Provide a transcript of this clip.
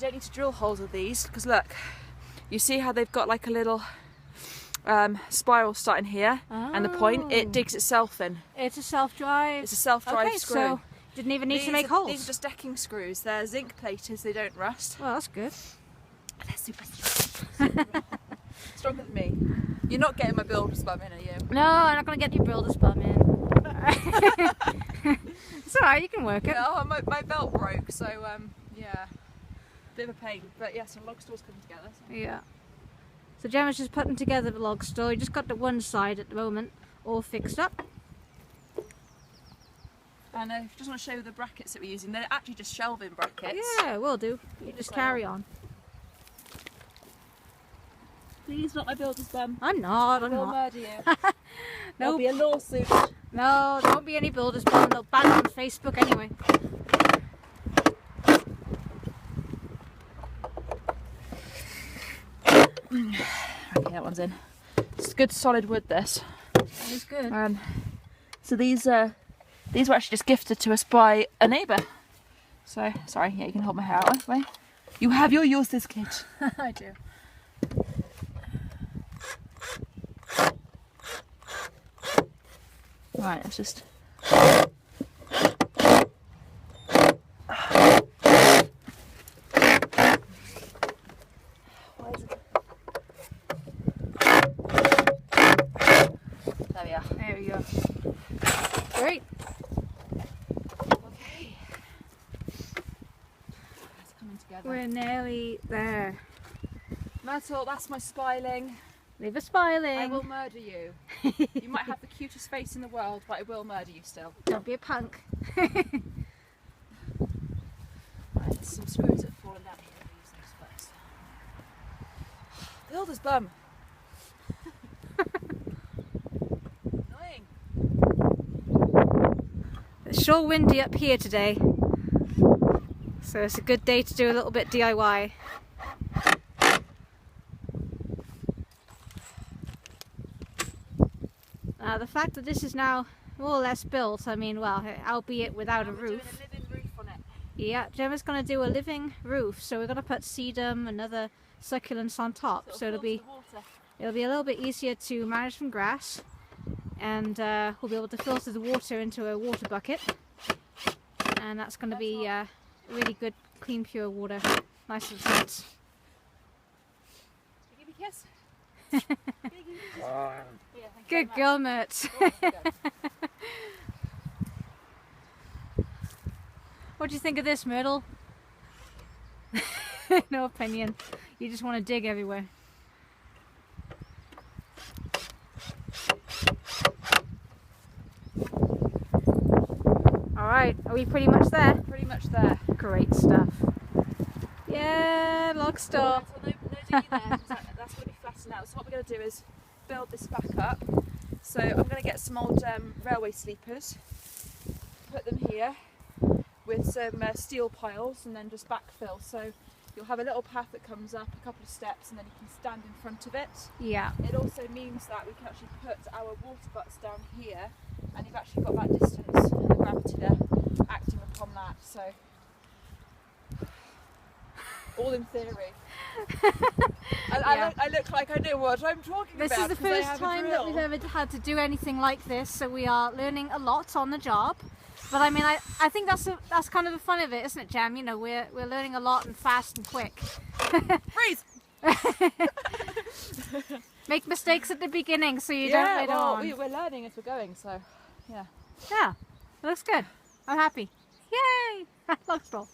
don't need to drill holes with these, because look, you see how they've got like a little spiral starting here, and the point, it digs itself in. It's a self-drive. It's a self-drive screw. So didn't even need to make holes. These are just decking screws. They're zinc plated, so they don't rust. Well, that's good. They're super strong. Stronger than me. You're not getting my builder's bum in, are you? No, I'm not going to get your builder's bum in. It's alright, you can work it. Yeah, my belt broke, so yeah, bit of a pain. But yeah, some log stores coming together. So. Yeah. So Gemma's just putting together the log store. You just got the one side at the moment all fixed up. And I just want to show you the brackets that we're using. They're actually just shelving brackets. Yeah, will do. You just carry on. Please, not my builder's bum. I'm not. I will murder you. There'll Nope. be a lawsuit. No, there won't be any builder's bum. They'll ban it on Facebook anyway. Okay, that one's in. It's good solid wood, this. That is good. So these were actually just gifted to us by a neighbour. So, sorry, yeah, you can hold my hair out. Wait. You have yours, this kid. I do. Right, let's just... There we are. There we go. Great. Okay. It's coming together. We're nearly there. Myrtle, that's my spiling. Leave a smiling. I will murder you. You might have the cutest face in the world, but I will murder you still. Don't be a punk. Right, there's some screws that have fallen down here. I'll use those first. Builder's bum. Annoying. It's sure windy up here today, so it's a good day to do a little bit DIY. The fact that this is now more or less built, I mean, well, albeit without a roof. Doing a living roof on it. Yeah, Gemma's going to do a living roof, so we're going to put sedum and other succulents on top, so it'll be a little bit easier to manage from grass, and we'll be able to filter the water into a water bucket, and that's going to be really good, clean, pure water. Nice and sense. Give me a kiss. Good girl, Mert. What do you think of this, Myrtle? No opinion. You just want to dig everywhere. Alright, are we pretty much there? Pretty much there. Great stuff. Yeah, log store. No digging there, 'cause that's going to be flattened out. So what we're going to do is build this back up. So I'm going to get some old railway sleepers, put them here with some steel piles, and then just backfill. So you'll have a little path that comes up, a couple of steps, and then you can stand in front of it. Yeah. It also means that we can actually put our water butts down here, and you've actually got that distance and the gravity there acting upon that. So all in theory. I look like I know what I'm talking about. This is the first time that we've ever had to do anything like this, so we are learning a lot on the job. But I mean, I think that's kind of the fun of it, isn't it, Gem? You know, we're learning a lot and fast and quick. Freeze! Make mistakes at the beginning so you don't later on. We're learning as we're going, so yeah. Yeah, it looks good. I'm happy. Yay! Log store.